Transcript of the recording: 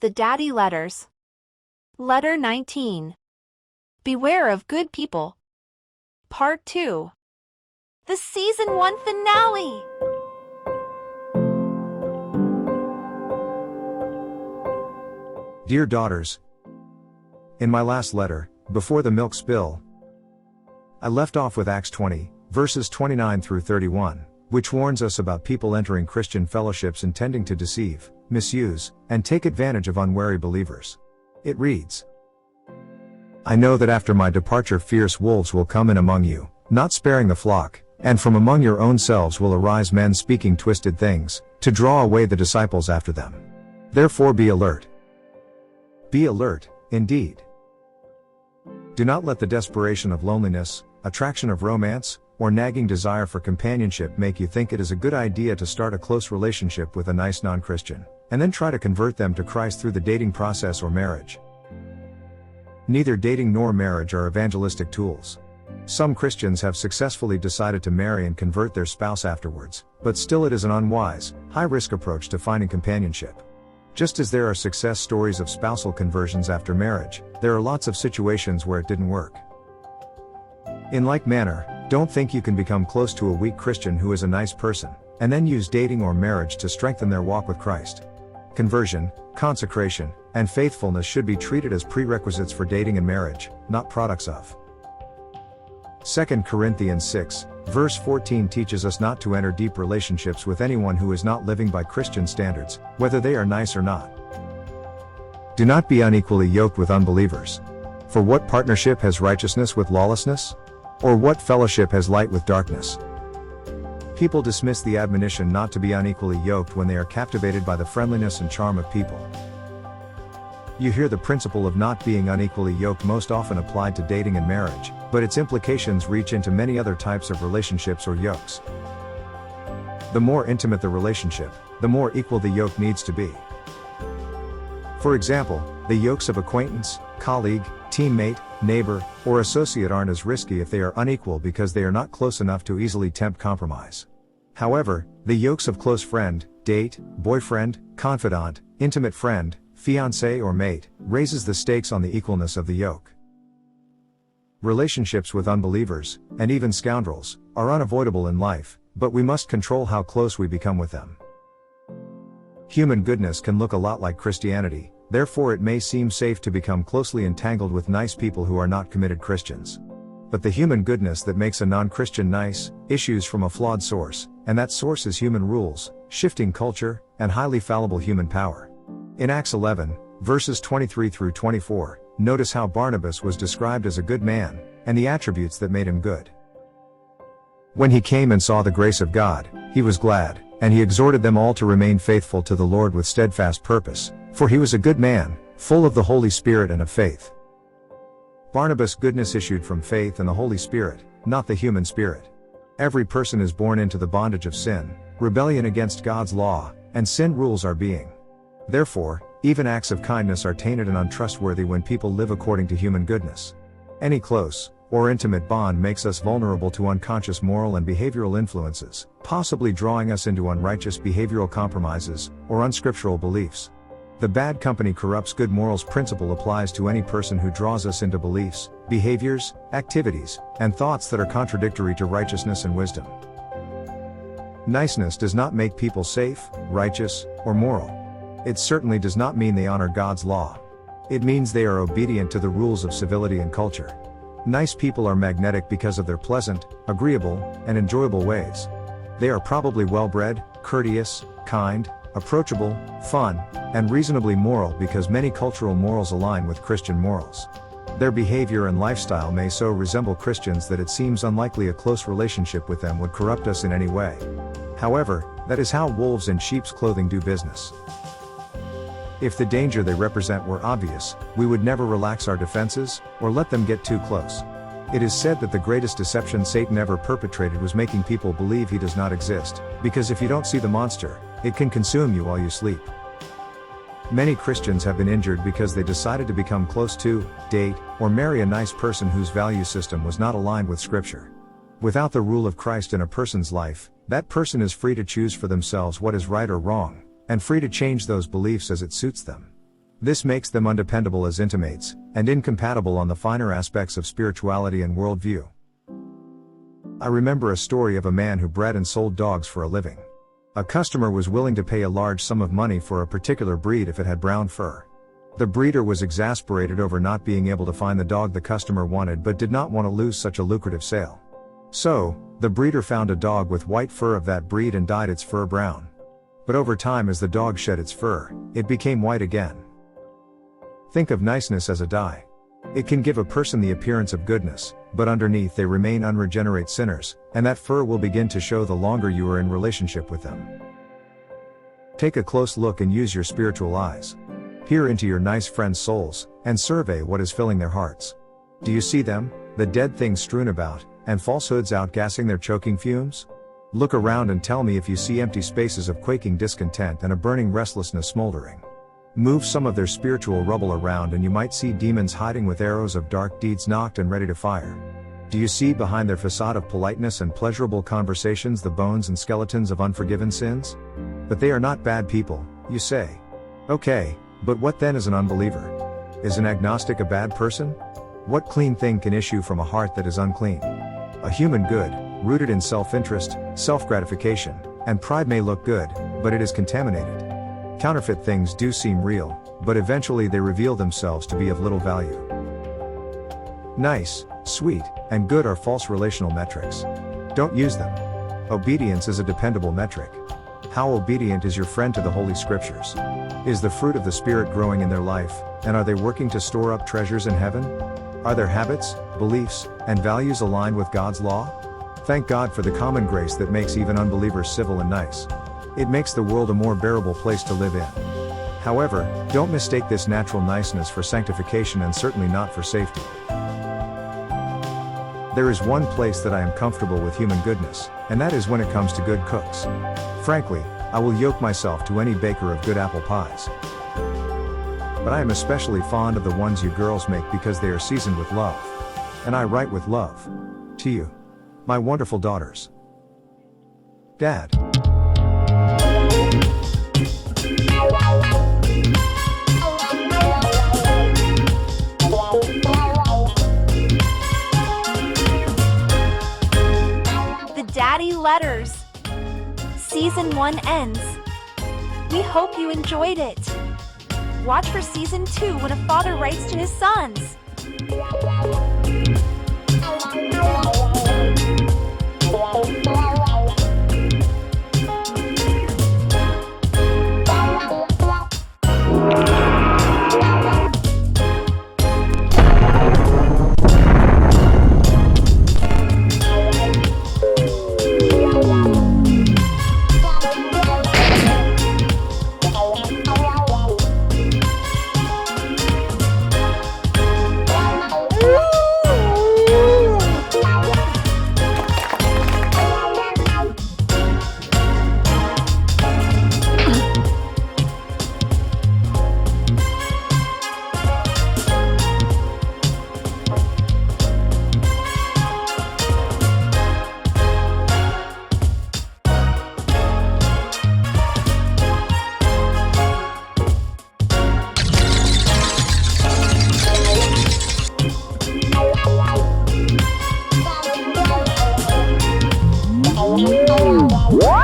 The Daddy Letters. Letter 19. Beware of Good People. Part 2. The Season 1 finale! Dear daughters, in my last letter, before the milk spill, I left off with Acts 20, verses 29 through 31, which warns us about people entering Christian fellowships intending to deceive, misuse, and take advantage of unwary believers. It reads, I know that after my departure fierce wolves will come in among you, not sparing the flock, and from among your own selves will arise men speaking twisted things, to draw away the disciples after them. Therefore be alert. Be alert, indeed. Do not let the desperation of loneliness, attraction of romance, or nagging desire for companionship make you think it is a good idea to start a close relationship with a nice non-Christian, and then try to convert them to Christ through the dating process or marriage. Neither dating nor marriage are evangelistic tools. Some Christians have successfully decided to marry and convert their spouse afterwards, but still it is an unwise, high-risk approach to finding companionship. Just as there are success stories of spousal conversions after marriage, there are lots of situations where it didn't work. In like manner, don't think you can become close to a weak Christian who is a nice person, and then use dating or marriage to strengthen their walk with Christ. Conversion, consecration, and faithfulness should be treated as prerequisites for dating and marriage, not products of. 2 Corinthians 6, verse 14 teaches us not to enter deep relationships with anyone who is not living by Christian standards, whether they are nice or not. Do not be unequally yoked with unbelievers. For what partnership has righteousness with lawlessness? Or what fellowship has light with darkness? People dismiss the admonition not to be unequally yoked when they are captivated by the friendliness and charm of people. You hear the principle of not being unequally yoked most often applied to dating and marriage, but its implications reach into many other types of relationships or yokes. The more intimate the relationship, the more equal the yoke needs to be. For example, the yokes of acquaintance, colleague, teammate, neighbor, or associate aren't as risky if they are unequal because they are not close enough to easily tempt compromise. However, the yokes of close friend, date, boyfriend, confidant, intimate friend, fiancé or mate, raises the stakes on the equalness of the yoke. Relationships with unbelievers, and even scoundrels, are unavoidable in life, but we must control how close we become with them. Human goodness can look a lot like Christianity, therefore it may seem safe to become closely entangled with nice people who are not committed Christians. But the human goodness that makes a non-Christian nice, issues from a flawed source, and that source is human rules, shifting culture, and highly fallible human power. In Acts 11, verses 23 through 24, notice how Barnabas was described as a good man, and the attributes that made him good. When he came and saw the grace of God, he was glad, and he exhorted them all to remain faithful to the Lord with steadfast purpose, for he was a good man, full of the Holy Spirit and of faith. Barnabas' goodness issued from faith and the Holy Spirit, not the human spirit. Every person is born into the bondage of sin, rebellion against God's law, and sin rules our being. Therefore, even acts of kindness are tainted and untrustworthy when people live according to human goodness. Any close, or intimate bond makes us vulnerable to unconscious moral and behavioral influences, possibly drawing us into unrighteous behavioral compromises, or unscriptural beliefs. The bad company corrupts good morals principle applies to any person who draws us into beliefs, behaviors, activities, and thoughts that are contradictory to righteousness and wisdom. Niceness does not make people safe, righteous, or moral. It certainly does not mean they honor God's law. It means they are obedient to the rules of civility and culture. Nice people are magnetic because of their pleasant, agreeable, and enjoyable ways. They are probably well-bred, courteous, kind, approachable, fun, and reasonably moral because many cultural morals align with Christian morals. Their behavior and lifestyle may so resemble Christians that it seems unlikely a close relationship with them would corrupt us in any way. However, that is how wolves in sheep's clothing do business. If the danger they represent were obvious, we would never relax our defenses, or let them get too close. It is said that the greatest deception Satan ever perpetrated was making people believe he does not exist, because if you don't see the monster, it can consume you while you sleep. Many Christians have been injured because they decided to become close to, date, or marry a nice person whose value system was not aligned with Scripture. Without the rule of Christ in a person's life, that person is free to choose for themselves what is right or wrong, and free to change those beliefs as it suits them. This makes them undependable as intimates, and incompatible on the finer aspects of spirituality and worldview. I remember a story of a man who bred and sold dogs for a living. A customer was willing to pay a large sum of money for a particular breed if it had brown fur. The breeder was exasperated over not being able to find the dog the customer wanted but did not want to lose such a lucrative sale. So, the breeder found a dog with white fur of that breed and dyed its fur brown. But over time, as the dog shed its fur, it became white again. Think of niceness as a dye. It can give a person the appearance of goodness, but underneath they remain unregenerate sinners, and that fur will begin to show the longer you are in relationship with them. Take a close look and use your spiritual eyes. Peer into your nice friends' souls, and survey what is filling their hearts. Do you see them, the dead things strewn about, and falsehoods outgassing their choking fumes? Look around and tell me if you see empty spaces of quaking discontent and a burning restlessness smoldering. Move some of their spiritual rubble around and you might see demons hiding with arrows of dark deeds knocked and ready to fire. Do you see behind their facade of politeness and pleasurable conversations the bones and skeletons of unforgiven sins? But they are not bad people, you say. Okay, but what then is an unbeliever? Is an agnostic a bad person? What clean thing can issue from a heart that is unclean? A human good, rooted in self-interest, self-gratification, and pride may look good, but it is contaminated. Counterfeit things do seem real, but eventually they reveal themselves to be of little value. Nice, sweet, and good are false relational metrics. Don't use them. Obedience is a dependable metric. How obedient is your friend to the Holy Scriptures? Is the fruit of the Spirit growing in their life, and are they working to store up treasures in heaven? Are their habits, beliefs, and values aligned with God's law? Thank God for the common grace that makes even unbelievers civil and nice. It makes the world a more bearable place to live in. However, don't mistake this natural niceness for sanctification and certainly not for safety. There is one place that I am comfortable with human goodness, and that is when it comes to good cooks. Frankly, I will yoke myself to any baker of good apple pies. But I am especially fond of the ones you girls make because they are seasoned with love. And I write with love. To you, my wonderful daughters. Dad. The Daddy Letters. Season 1 ends. We hope you enjoyed it. Watch for Season 2 when a father writes to his sons. What?